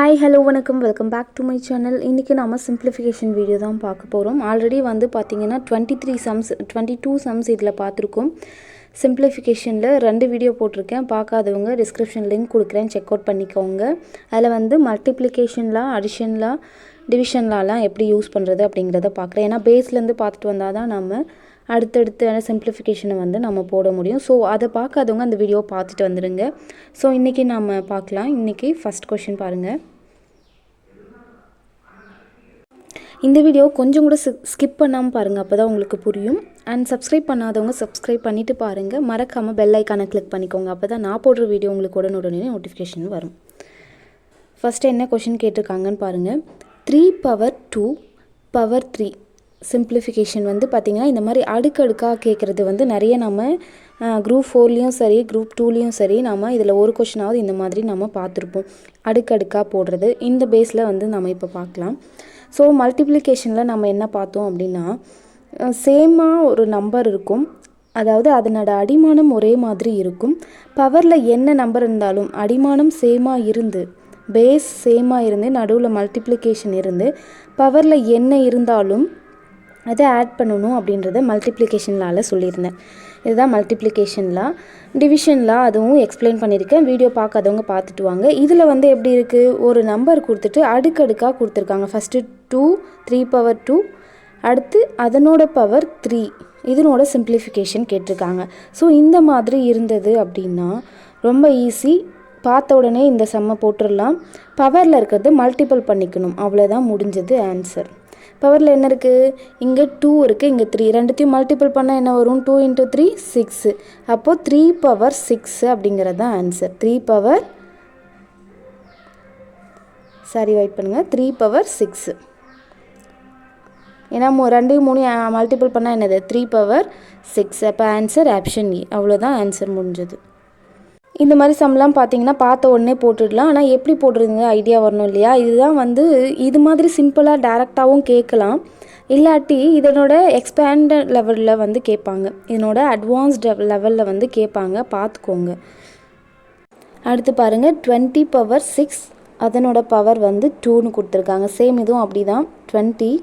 Hi, hello, வணக்கம், welcome back to my channel. இன்றைக்கி நம்ம சிம்பிளிஃபிகேஷன் வீடியோ தான் பார்க்க போகிறோம். ஆல்ரெடி வந்து பார்த்திங்கன்னா 22 சம்ஸ் இதில் பார்த்துருக்கோம். சிம்பிளிஃபிகேஷனில் 2 வீடியோ போட்டிருக்கேன். பார்க்காதவங்க டிஸ்கிரிப்ஷன் லிங்க் கொடுக்குறேன், செக் அவுட் பண்ணிக்கோங்க. அதில் வந்து மல்டிப்ளிகேஷன்லாம், அடிஷன்லாம், டிவிஷன்லாம் எப்படி யூஸ் பண்ணுறது அப்படிங்கிறத பார்க்குறேன். ஏன்னா பேஸ்லேருந்து பார்த்துட்டு வந்தால் தான் நம்ம அடுத்தடுத்து சிம்பிளிஃபிகேஷனை வந்து நம்ம போட முடியும். ஸோ அதை பார்க்காதவங்க அந்த வீடியோ பார்த்துட்டு வந்துடுங்க. ஸோ இன்றைக்கி நம்ம பார்க்கலாம். இன்றைக்கி ஃபஸ்ட் கொஷின் பாருங்கள். இந்த வீடியோ கொஞ்சம் கூட ஸ்கிப் பண்ணாமல் பாருங்கள், அப்போ தான் உங்களுக்கு புரியும். அண்ட் சப்ஸ்கிரைப் பண்ணாதவங்க சப்ஸ்கிரைப் பண்ணிவிட்டு பாருங்கள். மறக்காமல் பெல் ஐக்கானை கிளிக் பண்ணிக்கோங்க, அப்போ தான் நான் போடுற வீடியோ உங்களுக்கு உடனே நோட்டிஃபிகேஷன் வரும். ஃபஸ்ட்டு என்ன கொஷின் கேட்டிருக்காங்கன்னு பாருங்கள். 3/2 சிம்பிளிஃபிகேஷன் வந்து பார்த்திங்கன்னா இந்த மாதிரி அடுக்கடுக்காக கேட்குறது வந்து நிறைய நம்ம குரூப் 4லேயும் சரி குரூப் 2லேயும் சரி நம்ம இதில் ஒரு கொஷினாவது இந்த மாதிரி நம்ம பார்த்துருப்போம். அடுக்கடுக்காக போடுறது இந்த பேஸில் வந்து நம்ம இப்போ பார்க்கலாம். ஸோ மல்டிப்ளிகேஷனில் நம்ம என்ன பார்த்தோம் அப்படின்னா, சேமாக ஒரு நம்பர் இருக்கும், அதாவது அதனோட அடிமானம் ஒரே மாதிரி இருக்கும். பவரில் என்ன நம்பர் இருந்தாலும் அடிமானம் சேமாக இருந்து, பேஸ் சேமாக இருந்து, நடுவில் மல்டிப்ளிகேஷன் இருந்து, பவரில் என்ன இருந்தாலும் அதை ஆட் பண்ணணும் அப்படின்றத மல்டிப்ளிகேஷன்லால் சொல்லியிருந்தேன். இதுதான் மல்டிப்ளிகேஷன்லாம். டிவிஷன்லாம் அதுவும் எக்ஸ்பிளைன் பண்ணியிருக்கேன். வீடியோ பார்க்காதவங்க பார்த்துட்டு வாங்க. இதில் வந்து எப்படி இருக்குது, ஒரு நம்பர் கொடுத்துட்டு அடுக்கடுக்காக கொடுத்துருக்காங்க. ஃபஸ்ட்டு 2, 3/2, அடுத்து அதனோட பவர் 3, இதனோட சிம்பிளிஃபிகேஷன் கேட்டிருக்காங்க. ஸோ இந்த மாதிரி இருந்தது அப்படின்னா ரொம்ப ஈஸி, பார்த்த உடனே இந்த சம்மை போட்டுடலாம். பவரில் இருக்கிறது மல்டிபிள் பண்ணிக்கணும், அவ்வளோதான், முடிஞ்சது ஆன்சர். பவரில் என்ன இருக்குது, இங்கே 2 இருக்குது, இங்கே 3, ரெண்டுத்தையும் மல்டிபிள் பண்ணால் என்ன வரும், 2 × 3 6. அப்போது 3/6 அப்படிங்கிறது தான் ஆன்சர். 3/6. ஏன்னா 2 3 மல்டிபிள் பண்ணால் என்னது, 3/6. அப்போ ஆன்சர் ஆப்ஷன் ஏ. அவ்வளோதான், ஆன்சர் முடிஞ்சது. இந்த மாதிரி சம்லாம் பார்த்தீங்கன்னா பார்த்த உடனே போட்டுடலாம். ஆனால் எப்படி போடுறதுங்க ஐடியா வரணும் இல்லையா? இதுதான் வந்து இது மாதிரி சிம்பிளாக டேரெக்டாகவும் கேட்கலாம், இல்லாட்டி இதனோட எக்ஸ்பேண்டட் லெவலில் வந்து கேட்பாங்க, இதனோட அட்வான்ஸ்டு லெவலில் வந்து கேட்பாங்க, பார்த்துக்கோங்க. அடுத்து பாருங்கள், 20/6 அதனோட பவர் வந்து 2ன்னு கொடுத்துருக்காங்க. சேம் இதுவும் அப்படி தான், 20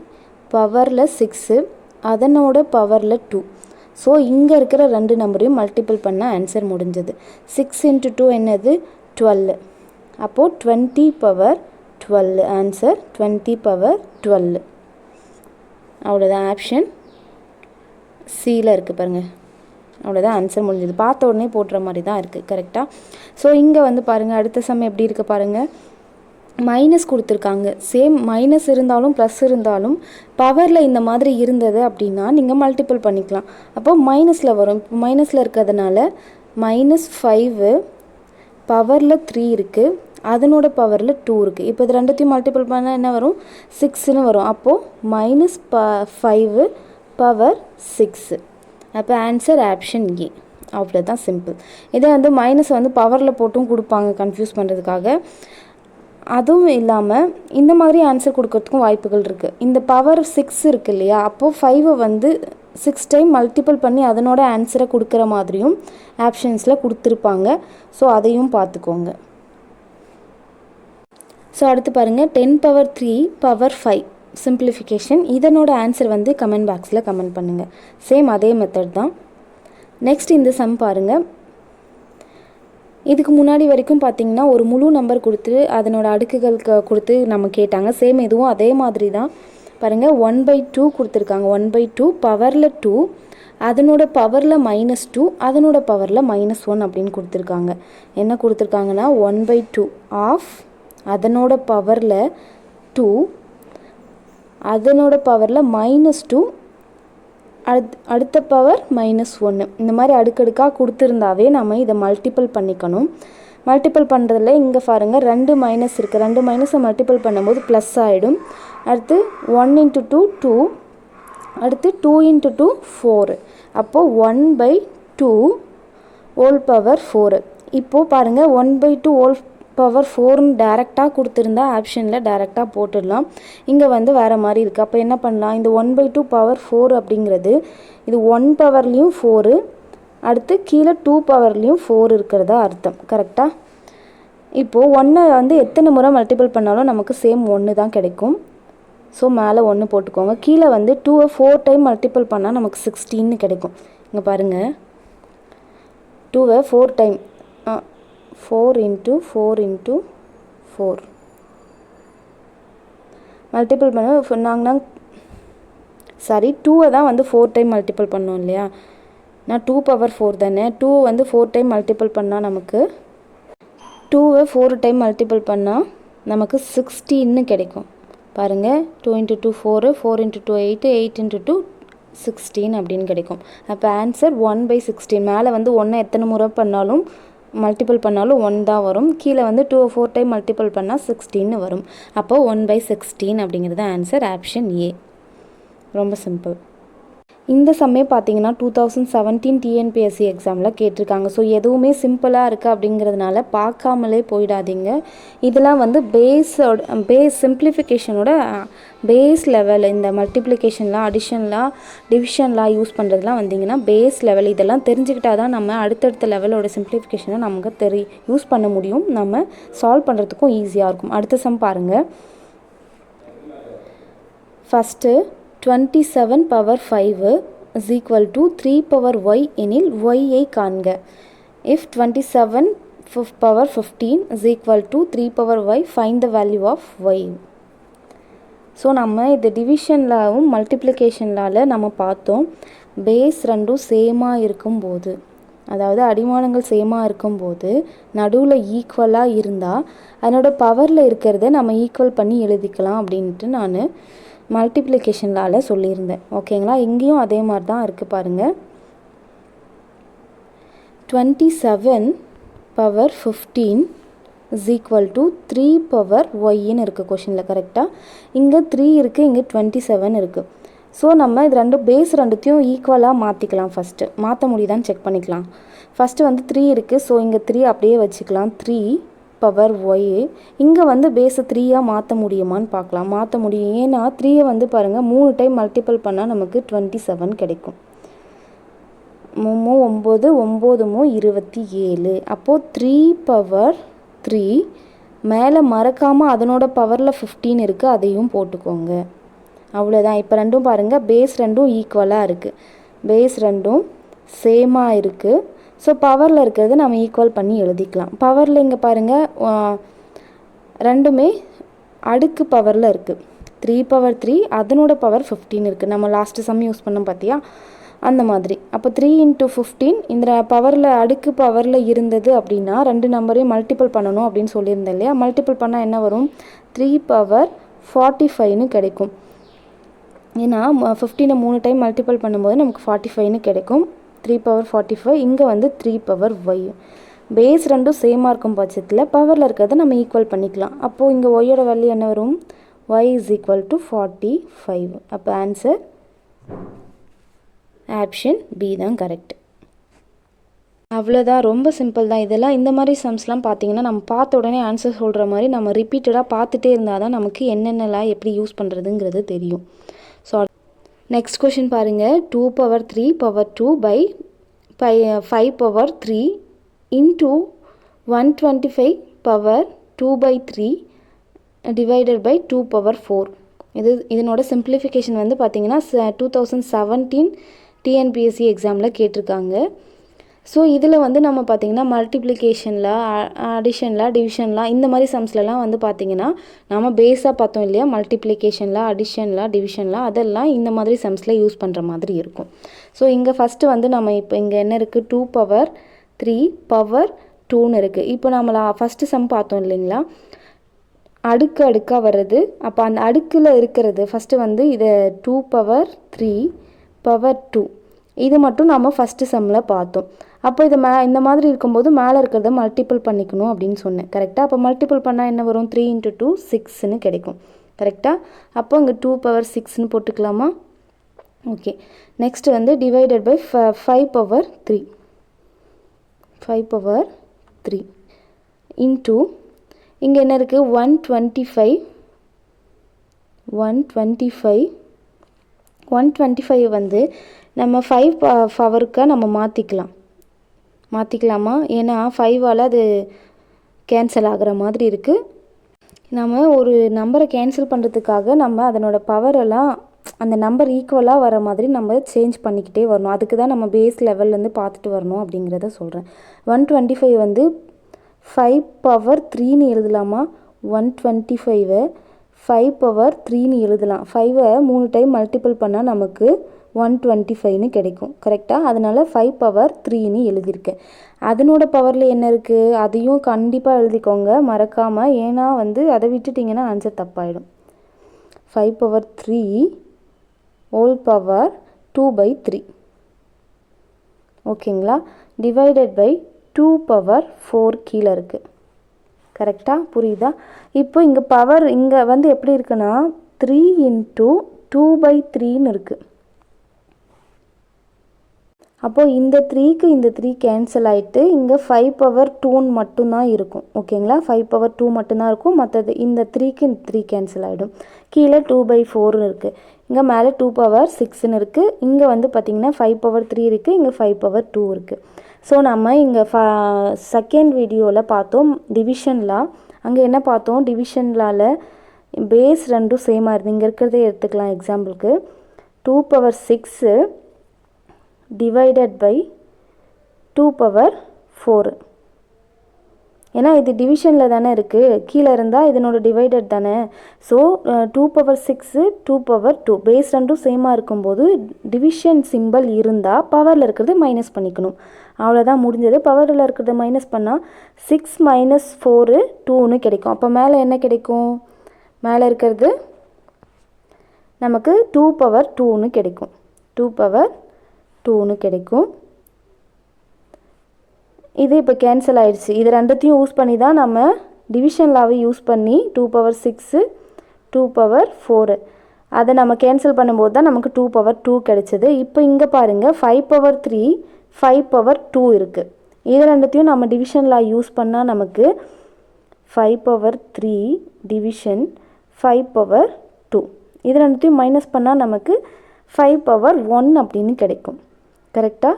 பவரில் 6 அதனோட பவரில் 2. ஸோ இங்கே இருக்கிற 2 நம்பரையும் மல்டிபிள் பண்ண ஆன்சர் முடிஞ்சது. 6 × 2 என்னது, 12. அப்போது 20/12 ஆன்சர் 20/12. அவ்வளோதான், ஆப்ஷன் சியில் இருக்குது பாருங்கள். அவ்வளோதான், ஆன்சர் முடிஞ்சது. பார்த்த உடனே போட்டுற மாதிரி தான் இருக்குது, கரெக்டாக. ஸோ இங்கே வந்து பாருங்கள், அடுத்த சம் எப்படி இருக்குது பாருங்கள். மைனஸ் கொடுத்துருக்காங்க. சேம் மைனஸ் இருந்தாலும் ப்ளஸ் இருந்தாலும் பவரில் இந்த மாதிரி இருந்தது அப்படின்னா நீங்கள் மல்டிபிள் பண்ணிக்கலாம். அப்போது மைனஸில் வரும். இப்போ மைனஸில் இருக்கிறதுனால -5 பவரில் 3 இருக்குது, அதனோட பவரில் 2 இருக்குது. இப்போ இது ரெண்டுத்தையும் மல்டிபிள் பண்ணால் என்ன வரும், 6ன்னு வரும். அப்போது -5/6. அப்போ ஆன்சர் ஆப்ஷன் ஏ. அவ்வளோதான், சிம்பிள். இதே வந்து மைனஸ் வந்து பவரில் போட்டும் கொடுப்பாங்க கன்ஃபியூஸ் பண்ணுறதுக்காக. அதுவும் இல்லாமல் இந்த மாதிரி ஆன்சர் கொடுக்கறதுக்கும் வாய்ப்புகள் இருக்குது. இந்த பவர் 6 இருக்குது இல்லையா, அப்போது 5 வந்து 6 டைம் மல்டிபிள் பண்ணி அதனோட ஆன்சரை கொடுக்குற மாதிரியும் ஆப்ஷன்ஸில் கொடுத்துருப்பாங்க. ஸோ அதையும் பார்த்துக்கோங்க. ஸோ அடுத்து பாருங்கள், 10⁻³ சிம்பிளிஃபிகேஷன். இதனோட ஆன்சர் வந்து கமெண்ட் பாக்ஸில் கமெண்ட் பண்ணுங்கள். சேம் அதே மெத்தட் தான். நெக்ஸ்ட் இந்த சம் பாருங்கள். இதுக்கு முன்னாடி வரைக்கும் பார்த்திங்கன்னா ஒரு முழு நம்பர் கொடுத்து அதனோட அடுக்குகள் கொடுத்து நம்ம கேட்டாங்க. சேம் இதுவும் அதே மாதிரி தான். பாருங்கள், 1/2 கொடுத்துருக்காங்க. 1/2 பவரில் 2 அதனோட பவரில் -2 அதனோட பவரில் -1 அப்படின்னு கொடுத்துருக்காங்க. என்ன கொடுத்துருக்காங்கன்னா 1/2 ஆஃப் அதனோட பவரில் 2 அதனோட பவரில் -2 அடுத்த பவர் -1. இந்த மாதிரி அடுக்கடுக்காக கொடுத்துருந்தாவே நம்ம இதை மல்டிபிள் பண்ணிக்கணும். மல்டிபிள் பண்ணுறதுல இங்கே பாருங்கள் 2 மைனஸ் இருக்குது. 2 மைனஸை மல்டிபிள் பண்ணும்போது ப்ளஸ் ஆகிடும். அடுத்து 1 × 2 2, அடுத்து 2 × 2 4. அப்போது 1/2 இப்போது பாருங்கள் 1/2 டேரெக்டாக கொடுத்துருந்தா ஆப்ஷனில் டேரெக்டாக போட்டுடலாம். இங்கே வந்து வேறு மாதிரி இருக்குது. அப்போ என்ன பண்ணலாம், இந்த 1/2 அப்படிங்கிறது இது 1 பவர்லேயும் 4, அடுத்து கீழே 2 பவர்லேயும் 4 இருக்கிறதா அர்த்தம், கரெக்டாக. இப்போது 1 வந்து எத்தனை முறை மல்டிபிள் பண்ணாலும் நமக்கு சேம் 1 தான் கிடைக்கும். ஸோ மேலே 1 போட்டுக்கோங்க. கீழே வந்து 2 4 டைம் மல்டிபிள் பண்ணால் நமக்கு 16 கிடைக்கும். இங்கே பாருங்கள், 2 4 டைம் 4 × 4 × 4 மல்டிபிள் பண்ண நாங்கள் சாரி 2 தான் வந்து 4 டைம் மல்டிபிள் பண்ணோம் இல்லையா. நான் 2 பவர் 4 தானே. 2 வந்து 4 டைம் மல்டிபிள் பண்ணால் நமக்கு 2 4 டைம் மல்டிபிள் பண்ணால் நமக்கு 16 கிடைக்கும். பாருங்கள், 2 × 2 4 4 × 2 8 8 × 2 16 அப்படின்னு கிடைக்கும். அப்போ ஆன்சர் 1/16. மேலே வந்து 1 எத்தனை முறை பண்ணாலும் மல்டிபிள் பண்ணாலும் 1 தான் வரும். கீழே வந்து 2 4 டைம் மல்டிபிள் பண்ணால் 16 வரும். அப்போ 1/16 அப்படிங்கிறது ஆன்சர் ஆப்ஷன் ஏ. ரொம்ப சிம்பிள். இந்த சம்மே பார்த்தீங்கன்னா 2017 டிஎன்பிஎஸ்சி எக்ஸாமில் கேட்டிருக்காங்க. ஸோ எதுவுமே சிம்பிளாக இருக்குது அப்படிங்கிறதுனால பார்க்காமலே போயிடாதீங்க. இதெல்லாம் வந்து பேஸ் சிம்பிளிஃபிகேஷனோட பேஸ் லெவல். இந்த மல்டிப்ளிகேஷன்லாம் அடிஷன்லாம் டிவிஷன்லாம் யூஸ் பண்ணுறதுலாம் வந்தீங்கன்னா பேஸ் லெவல். இதெல்லாம் தெரிஞ்சுக்கிட்டால் தான் நம்ம அடுத்தடுத்த லெவலோட சிம்பிளிஃபிகேஷனை நமக்கு யூஸ் பண்ண முடியும். நம்ம சால்வ் பண்ணுறதுக்கும் ஈஸியாக இருக்கும். அடுத்த சம் பாருங்கள். First 27 power 5 is equal to 3 power y எனில் y-ஐ காண்க. If 27 power 15 is equal to 3 power y, find the value of y. So நம்ம இது டிவிஷன்லாவும் மல்டிப்ளிகேஷன்லால் நம்ம பார்த்தோம். பேஸ் ரெண்டும் சேமாக இருக்கும்போது, அதாவது அடிமானங்கள் சேமாக இருக்கும்போது நடுவில் ஈக்குவலாக இருந்தால் அதனோட பவரில் இருக்கிறத நம்ம ஈக்குவல் பண்ணி எழுதிக்கலாம் அப்படின்ட்டு நான் மல்டிப்ளிகேஷன்லால் சொல்லியிருந்தேன். ஓகேங்களா. இங்கேயும் அதே மாதிரி தான் இருக்குது பாருங்கள். 27 power 15 is equal to 3 power ஒய்ன்னு இருக்குது கொஷினில். கரெக்டாக இங்கே 3 இருக்குது, இங்கே 27 இருக்குது. ஸோ நம்ம இது பேஸ் ரெண்டுத்தையும் ஈக்குவலாக மாற்றிக்கலாம். ஃபஸ்ட்டு மாற்ற முடியுதான்னு செக் பண்ணிக்கலாம். ஃபஸ்ட்டு வந்து 3 இருக்குது. ஸோ இங்கே 3 அப்படியே வச்சுக்கலாம். 3 பவர் ஒய். இங்கே வந்து பேஸை 3யாக மாற்ற முடியுமான்னு பார்க்கலாம். மாற்ற முடியும். ஏன்னா 3 வந்து பாருங்கள் 3 டைம் மல்டிபிள் பண்ணால் நமக்கு 27 கிடைக்கும். 3 9 9 27. அப்போது 3 பவர் 3 மேலே மறக்காமல் அதனோட பவரில் 15 இருக்குது, அதையும் போட்டுக்கோங்க. அவ்வளோதான். இப்போ ரெண்டும் பாருங்கள், பேஸ் ரெண்டும் ஈக்குவலாக இருக்குது, பேஸ் ரெண்டும் சேமாக இருக்குது. ஸோ பவரில் இருக்கிறது நம்ம ஈக்குவல் பண்ணி எழுதிக்கலாம். பவரில் இங்கே பாருங்கள் ரெண்டுமே அடுக்கு பவரில் இருக்குது. 3 பவர் 3 அதனோட பவர் 15 இருக்குது. நம்ம லாஸ்ட்டு சம் யூஸ் பண்ணோம் பார்த்தியா, அந்த மாதிரி. அப்போ 3 × 15 இந்த பவரில் அடுக்கு பவரில் இருந்தது அப்படின்னா 2 நம்பரையும் மல்டிபிள் பண்ணணும் அப்படின்னு சொல்லியிருந்தேன் இல்லையா. மல்டிபிள் பண்ணால் என்ன வரும்? 3 பவர் 45ன்னு கிடைக்கும். ஏன்னா 15 3 டைம் மல்டிபிள் பண்ணும்போது நமக்கு 45ன்னு கிடைக்கும். 3 பவர் 45. இங்கே வந்து 3 பவர் ஒய். பேஸ் ரெண்டும் சேமாக இருக்கும் பட்சத்தில் பவரில் இருக்கிறத நம்ம ஈக்குவல் பண்ணிக்கலாம். அப்போது இங்கே ஒய்யோட வேல்யூ என்ன வரும்? Y is equal to 45. அப்போ ஆன்சர் ஆப்ஷன் பி தான் கரெக்ட். அவ்வளோதான். ரொம்ப சிம்பிள் தான் இதெல்லாம். இந்த மாதிரி சம்ஸ்லாம் பார்த்தீங்கன்னா நம்ம பார்த்த உடனே ஆன்சர் சொல்கிற மாதிரி நம்ம ரிப்பீட்டடாக பார்த்துட்டே இருந்தால் தான் நமக்கு என்னென்னலாம் எப்படி யூஸ் பண்ணுறதுங்கிறது தெரியும். ஸோ நெக்ஸ்ட் கொஷின் பாருங்கள். 2 power 3 power 2 by 5 power 3 into 125 power 2/3 divided by 2 power 4. இதனோட சிம்பிளிஃபிகேஷன் வந்து பார்த்தீங்கன்னா 2017 டிஎன்பிஎஸ்சி எக்ஸாமில் கேட்டிருக்காங்க. ஸோ இதில் வந்து நம்ம பார்த்திங்கன்னா மல்டிப்ளிகேஷனில் அடிஷனில் டிவிஷன்லாம் இந்த மாதிரி சம்ஸ்லலாம் வந்து பார்த்திங்கன்னா நம்ம பேஸாக பார்த்தோம் இல்லையா, மல்டிப்ளிகேஷனில் அடிஷனில் டிவிஷன்லாம் அதெல்லாம் இந்த மாதிரி சம்ஸில் யூஸ் பண்ணுற மாதிரி இருக்கும். ஸோ இங்கே ஃபஸ்ட்டு வந்து நம்ம இப்போ இங்கே என்ன இருக்குது? 2 பவர் 3 பவர் 2ன்னு இருக்குது. இப்போ நம்ம ஃபஸ்ட்டு சம் பார்த்தோம் இல்லைங்களா, அடுக்கு அடுக்காக வர்றது. அப்போ அந்த அடுக்கில் இருக்கிறது ஃபஸ்ட்டு வந்து இதை 2 பவர் 3 பவர் 2 இது மட்டும் நம்ம ஃபஸ்ட்டு சம்மில் பார்த்தோம். அப்போ இது இந்த மாதிரி இருக்கும்போது மேலே இருக்கிறத மல்டிபிள் பண்ணிக்கணும் அப்படின்னு சொன்னேன். கரெக்டாக? அப்போ மல்டிபிள் பண்ணால் என்ன வரும்? 3 × 2 6ன்னு கிடைக்கும். கரெக்டாக? அப்போ இங்கே 2 பவர் 6ன்னு போட்டுக்கலாமா? ஓகே. நெக்ஸ்ட் வந்து divided by 5 power 3 5 power 3 into இங்கே என்ன இருக்குது? 125 வந்து நம்ம 5 பவருக்காக நம்ம மாற்றிக்கலாமா? ஏன்னா 5ஆல் அது கேன்சல் ஆகிற மாதிரி இருக்குது. நம்ம ஒரு நம்பரை கேன்சல் பண்ணுறதுக்காக நம்ம அதனோட பவரெல்லாம் அந்த நம்பர் ஈக்குவலாக வர மாதிரி நம்ம சேஞ்ச் பண்ணிக்கிட்டே வரணும். அதுக்கு தான் நம்ம பேஸ் லெவல்லேருந்து பார்த்துட்டு வரணும் அப்படிங்கிறத சொல்கிறேன். 125 வந்து 5 பவர் 3ன்னு எழுதலாமா? 125 5 பவர் 3ன்னு எழுதலாம். 5 3 டைம் மல்டிபிள் பண்ணால் நமக்கு 125ன்னு கிடைக்கும். கரெக்டாக? அதனால் 5 பவர் 3ன்னு எழுதியிருக்கேன். அதனோட பவரில் என்ன இருக்குது அதையும் கண்டிப்பாக எழுதிக்கோங்க மறக்காமல். ஏன்னா வந்து அதை விட்டுட்டிங்கன்னா ஆன்சர் தப்பாயிடும். 5 power 3 whole power 2/3. ஓகேங்களா? டிவைடட் பை 2 பவர் 4 கீழே இருக்குது. கரெக்டாக? புரியுதா? இப்போ இங்கே பவர் இங்கே வந்து எப்படி இருக்குன்னா 3 × 2/3ன்னு இருக்குது. அப்போது இந்த 3க்கு இந்த 3 கேன்சல் ஆகிட்டு இங்கே 5 பவர் 2ன்னு மட்டும்தான் இருக்கும். ஓகேங்களா? 5 பவர் 2 மட்டும்தான் இருக்கும். மற்றது இந்த 3க்கு இந்த 3 கேன்சல் ஆகிடும். கீழே 2/4ன்னு இருக்குது. இங்கே மேலே 2 பவர் 6ன்னு இருக்குது. இங்கே வந்து பார்த்திங்கன்னா 5 பவர் 3 இருக்குது. இங்கே 5 பவர் 2 இருக்குது. ஸோ நம்ம இங்கே செகண்ட் வீடியோவில் பார்த்தோம் டிவிஷன் லா. அங்கே என்ன பார்த்தோம்? டிவிஷன் லாவில் பேஸ் ரெண்டும் சேமாக இருக்குது. இங்கே இருக்கிறதே எடுத்துக்கலாம். எக்ஸாம்பிளுக்கு 2 பவர் 6 டிவைடட் பை 2 பவர் 4. ஏன்னா இது டிவிஷனில் தானே இருக்குது. கீழே இருந்தால் இதனோட டிவைடட் தானே. ஸோ 2 பவர் 6 2 பவர் 2 பேஸ் ரெண்டும் சேமாக இருக்கும்போது டிவிஷன் சிம்பிள் இருந்தால் பவரில் இருக்கிறது மைனஸ் பண்ணிக்கணும். அவ்வளோதான், முடிஞ்சது. பவரில் இருக்கிறத மைனஸ் பண்ணால் 6 - 4 2ன்னு கிடைக்கும். அப்போ மேலே என்ன கிடைக்கும்? மேலே இருக்கிறது நமக்கு 2 பவர் 2ன்னு கிடைக்கும். 2 பவர் 2ன்னு கிடைக்கும். இது இப்போ கேன்சல் ஆகிடுச்சு. இது ரெண்டுத்தையும் யூஸ் பண்ணி தான் நம்ம டிவிஷன் லாவை யூஸ் பண்ணி 2 பவர் 6 2 பவர் 4 அதை நம்ம கேன்சல் பண்ணும்போது தான் நமக்கு 2 பவர் 2 கிடைச்சது. இப்போ இங்கே பாருங்கள் 5 பவர் 3 5 பவர் 2 இருக்குது. இது ரெண்டுத்தையும் நம்ம டிவிஷன் லா யூஸ் பண்ணால் நமக்கு 5 பவர் 3 டிவிஷன் 5 பவர் 2 இது ரெண்டுத்தையும் மைனஸ் பண்ணால் நமக்கு 5 பவர் 1 அப்படின்னு கிடைக்கும். கரெக்டாக?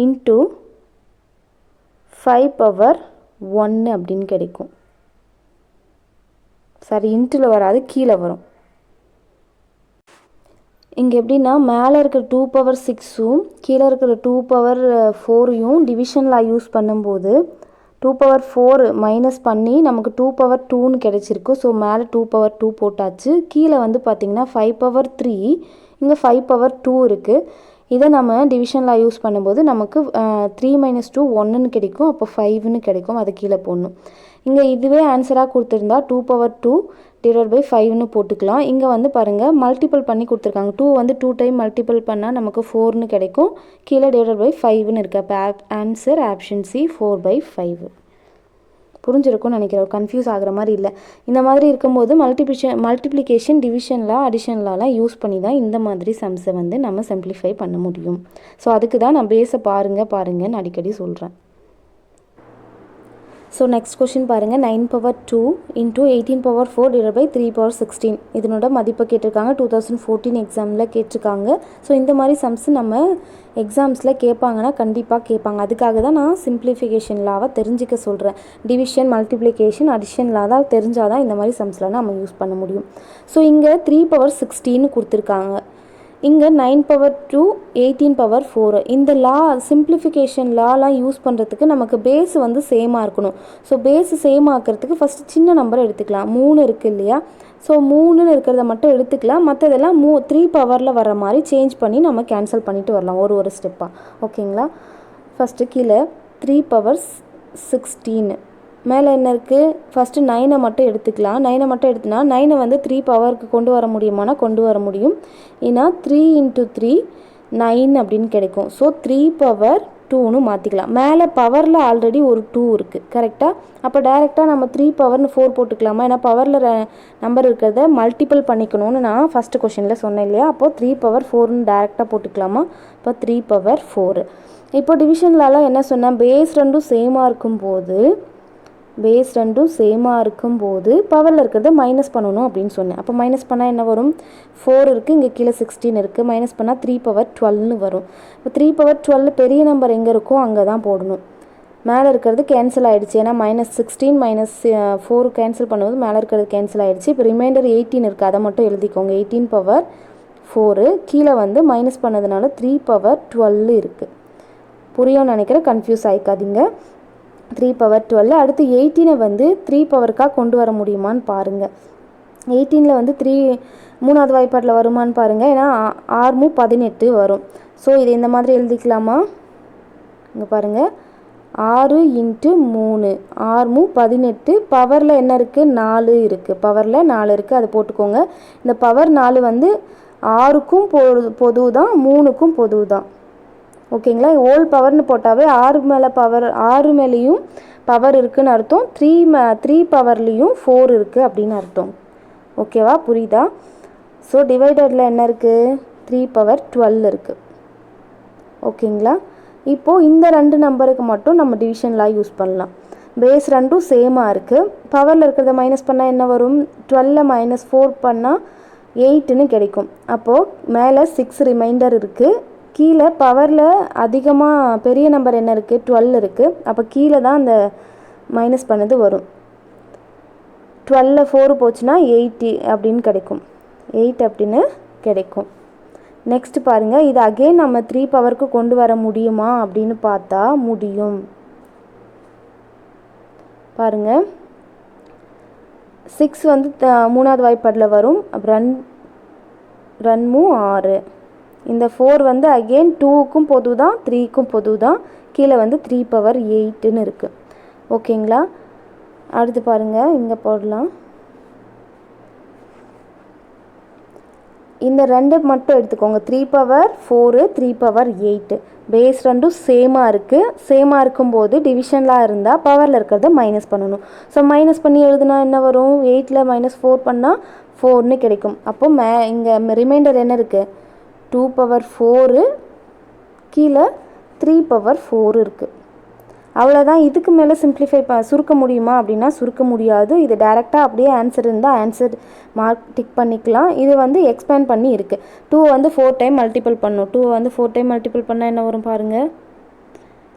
இன்ட்டு 5 பவர் 1 அப்படின்னு கிடைக்கும். சரி, இன்ட்டில் வராது, கீழே வரும். இங்கே எப்படின்னா மேலே இருக்கிற 2 பவர் 6ம் கீழே இருக்கிற 2 பவர் 4யும் டிவிஷனில் யூஸ் பண்ணும்போது 2 பவர் 4 மைனஸ் பண்ணி நமக்கு 2 பவர் 2ன்னு கிடைச்சிருக்கு. ஸோ மேலே 2 பவர் 2 போட்டாச்சு. கீழே வந்து பார்த்திங்கன்னா 5 பவர் 3 இங்கே 5 பவர் 2 இருக்குது. இதை நம்ம டிவிஷனில் யூஸ் பண்ணும்போது நமக்கு 3 - 2 1ன்னு கிடைக்கும். அப்போ 5ன்னு கிடைக்கும். அதை கீழே போடணும். இங்கே இதுவே ஆன்சராக கொடுத்துருந்தா 2 பவர் 2 டிவைட் பை 5ன்னு போட்டுக்கலாம். இங்கே வந்து பாருங்கள் மல்டிபிள் பண்ணி கொடுத்துருக்காங்க. 2 வந்து 2 டைம் மல்டிபிள் பண்ணால் நமக்கு 4ன்னு கிடைக்கும். கீழே டிவைட் பை 5ன்னு இருக்குது. அப்போ ஆன்சர் ஆப்ஷன் சி 4/5. புரிஞ்சிருக்கும்னு நினைக்கிறேன். ஒரு கன்ஃபியூஸ் ஆகிற மாதிரி இல்லை. இந்த மாதிரி இருக்கும்போது மல்டிப்ளிகேஷன் டிவிஷன் லா அடிஷன் லாலாம் யூஸ் பண்ணி தான் இந்த மாதிரி சம்ஸை வந்து நம்ம சிம்பிளிஃபை பண்ண முடியும். ஸோ அதுக்கு தான் நான் பேஸை பாருங்கன்னு அடிக்கடி சொல்கிறேன். ஸோ நெக்ஸ்ட் கொஷின் பாருங்கள். 9 power 2 into 18 power 4 divide by 3 power 16 இதனோட மதிப்பை கேட்டிருக்காங்க. 2014 எக்ஸாமில் கேட்டிருக்காங்க. ஸோ இந்த மாதிரி சம்ஸ் நம்ம எக்ஸாம்ஸில் கேட்பாங்கன்னா கண்டிப்பாக கேட்பாங்க. அதுக்காக தான் நான் சிம்பிளிஃபிகேஷன் லாவை தெரிஞ்சிக்க சொல்கிறேன். டிவிஷன் மல்டிப்ளிகேஷன் அடிஷன் லா தான் தெரிஞ்சால் தான் இந்த மாதிரி சம்ஸ்லாம் நம்ம யூஸ் பண்ண முடியும். ஸோ இங்கே 3 பவர் 16 கொடுத்துருக்காங்க. இங்கே 9 பவர் 2 18 பவர் 4 இந்த லா சிம்பிளிஃபிகேஷன் லாலாம் யூஸ் பண்ணுறதுக்கு நமக்கு பேஸ் வந்து சேமாக இருக்கணும். ஸோ பேஸ் சேம் ஆக்கிறதுக்கு ஃபஸ்ட்டு சின்ன நம்பரை எடுத்துக்கலாம். 3 இருக்குது இல்லையா? ஸோ 3ன்னு இருக்கிறத மட்டும் எடுத்துக்கலாம். மற்றதெல்லாம் 3 பவரில் வர மாதிரி சேஞ்ச் பண்ணி நம்ம கேன்சல் பண்ணிவிட்டு வரலாம் ஒரு ஸ்டெப்பாக. ஓகேங்களா? ஃபஸ்ட்டு கீழே 3 பவர் 16 மேலே என்ன இருக்குது? ஃபஸ்ட்டு 9 மட்டும் எடுத்துக்கலாம். 9 மட்டும் எடுத்துனா 9 வந்து 3 பவருக்கு கொண்டு வர முடியுமானா கொண்டு வர முடியும். ஏன்னா 3 × 3 9 அப்படின்னு கிடைக்கும். ஸோ 3 பவர் 2ன்னு மாற்றிக்கலாம். மேலே பவரில் ஆல்ரெடி ஒரு 2 இருக்குது. கரெக்டாக? அப்போ டைரெக்டாக நம்ம 3 பவர்னு 4 போட்டுக்கலாமா? ஏன்னா பவரில் நம்பர் இருக்கிறத மல்டிபிள் பண்ணிக்கணும்னு நான் ஃபஸ்ட்டு கொஷனில் சொன்னேன் இல்லையா? அப்போது 3 பவர் 4ன்னு டைரெக்டாக போட்டுக்கலாமா? இப்போ 3 பவர் 4. இப்போ டிவிஷன்லலாம் என்ன சொன்னேன்? பேஸ் ரெண்டும் சேமாக இருக்கும்போது பவரில் இருக்கிறத மைனஸ் பண்ணணும் அப்படின்னு சொன்னேன். அப்போ மைனஸ் பண்ணால் என்ன வரும்? 4 இருக்குது, இங்கே கீழே 16 இருக்குது. மைனஸ் பண்ணால் 3 பவர் 12ன்னு வரும். இப்போ 3 பவர் 12 பெரிய நம்பர் எங்கே இருக்கோ அங்கே தான் போடணும். மேலே இருக்கிறது கேன்சல் ஆகிடுச்சு. ஏன்னா -16 -4 கேன்சல் பண்ணும்போது மேலே இருக்கிறது கேன்சல் ஆகிடுச்சு. இப்போ ரிமைண்டர் 18 இருக்குது, அதை மட்டும் எழுதிக்கோங்க. 18^4 கீழே வந்து மைனஸ் பண்ணதுனால 3^12 இருக்குது. புரியும்னு நினைக்கிறேன், கன்ஃபியூஸ் ஆகிக்காதீங்க. 3^12. அடுத்து 18 வந்து 3 பவருக்காக கொண்டு வர முடியுமான்னு பாருங்கள். 18 வந்து 3வது வாய்ப்பாட்டில் வருமானு பாருங்கள். ஏன்னா 6 18 வரும். ஸோ இது இந்த மாதிரி எழுதிக்கலாமா? இங்கே பாருங்கள், 6 × 3 6 18. பவரில் என்ன இருக்குது? 4 இருக்குது. பவரில் 4 இருக்குது, அது போட்டுக்கோங்க. இந்த பவர் 4 வந்து 6க்கும் பொது தான், 3க்கும் பொது தான். ஓகேங்களா? ஹோல் பவர்னு போட்டாவே 6 மேலேயும் பவர் இருக்குதுன்னு அர்த்தம். 3 பவர்லேயும் 4 இருக்குது அப்படின்னு அர்த்தம். ஓகேவா? புரியுதா? ஸோ டிவைடரில் என்ன இருக்குது? 3^12 இருக்குது. ஓகேங்களா? இப்போது இந்த 2 நம்பருக்கு மட்டும் நம்ம டிவிஷன் லா யூஸ் பண்ணலாம். பேஸ் 2ம் சேமாக இருக்குது. பவரில் இருக்கிறத மைனஸ் பண்ணால் என்ன வரும்? 12 -4 பண்ணால் 8ன்னு கிடைக்கும். அப்போது மேலே 6 ரிமைண்டர் இருக்குது. கீழே பவரில் அதிகமாக பெரிய நம்பர் என்ன இருக்குது? 12 இருக்குது. அப்போ கீழே தான் அந்த மைனஸ் பண்ணது வரும். 12 4 போச்சுன்னா 8 அப்படின்னு கிடைக்கும். 8 அப்படின்னு கிடைக்கும். நெக்ஸ்ட் பாருங்கள், இது அகெயின் நம்ம 3 பவருக்கு கொண்டு வர முடியுமா அப்படின்னு பார்த்தா முடியும். பாருங்கள், 6 வந்து 3வது வாய்ப்பாட்டில் வரும். அப்புறம் 6. இந்த 4 வந்து அகெயின் 2க்கும் பொது தான், 3க்கும் பொது தான். கீழே வந்து 3^8ன்னு இருக்குது. ஓகேங்களா? அடுத்து பாருங்கள், இங்கே போடலாம். இந்த 2 மட்டும் எடுத்துக்கோங்க. 3^4 3^8. பேஸ் 2ம் சேமாக இருக்குது. சேமாக இருக்கும்போது டிவிஷன்லாம் இருந்தால் பவரில் இருக்கிறத மைனஸ் பண்ணணும். ஸோ மைனஸ் பண்ணி எழுதுனா என்ன வரும்? 8ல் -4 பண்ணால் 4ன்னு கிடைக்கும். அப்போது இங்கே ரிமைண்டர் என்ன இருக்குது? 2^4, கீழே 3^4 இருக்குது. அவ்வளோதான். இதுக்கு மேலே சிம்பிளிஃபை சுருக்க முடியுமா அப்படின்னா சுருக்க முடியாது. இது டேரெக்டாக அப்படியே ஆன்சர் இருந்தால் ஆன்சர் மார்க் டிக் பண்ணிக்கலாம். இது வந்து எக்ஸ்பேண்ட் பண்ணி இருக்குது. 2 வந்து 4 டைம் மல்டிபிள் பண்ணணும். 2 வந்து 4 டைம் மல்டிபிள் பண்ணால் என்ன வரும் பாருங்கள்?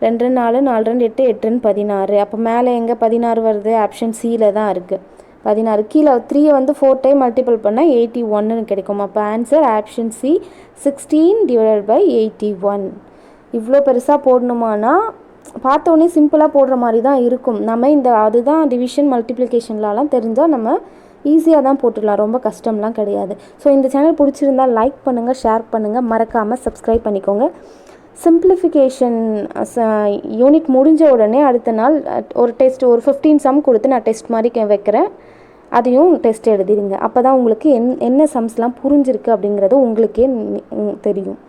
2 4 4 8 8 16. அப்போ மேலே எங்கே 16 வருது? ஆப்ஷன் சியில் தான் இருக்குது 16. கீழே 3 வந்து 4 டைம் மல்டிபிள் பண்ணால் 81ன்னு கிடைக்கும். அப்போ ஆன்சர் ஆப்ஷன் சி 16/81. இவ்வளோ பெருசாக போடணுமானா பார்த்தோன்னே சிம்பிளாக போடுற மாதிரி தான் இருக்கும். நம்ம அதுதான் டிவிஷன் மல்டிப்ளிகேஷன்லாம் தெரிஞ்சால் நம்ம ஈஸியாக தான் போட்டுடலாம், ரொம்ப கஷ்டம்லாம் கிடையாது. ஸோ இந்த சேனல் பிடிச்சிருந்தால் லைக் பண்ணுங்கள், ஷேர் பண்ணுங்கள், மறக்காமல் சப்ஸ்கிரைப் பண்ணிக்கோங்க. சிம்பிளிஃபிகேஷன் யூனிட் முடிஞ்ச உடனே அடுத்த நாள் ஒரு டெஸ்ட், ஒரு 15 சம் கொடுத்து நான் டெஸ்ட் மாதிரி வைக்கிறேன். அதையும் டெஸ்ட் எழுதிடுங்க. அப்போ தான் உங்களுக்கு என்ன சம்ஸ்லாம் புரிஞ்சிருக்கு அப்படிங்கிறது உங்களுக்கே தெரியும்.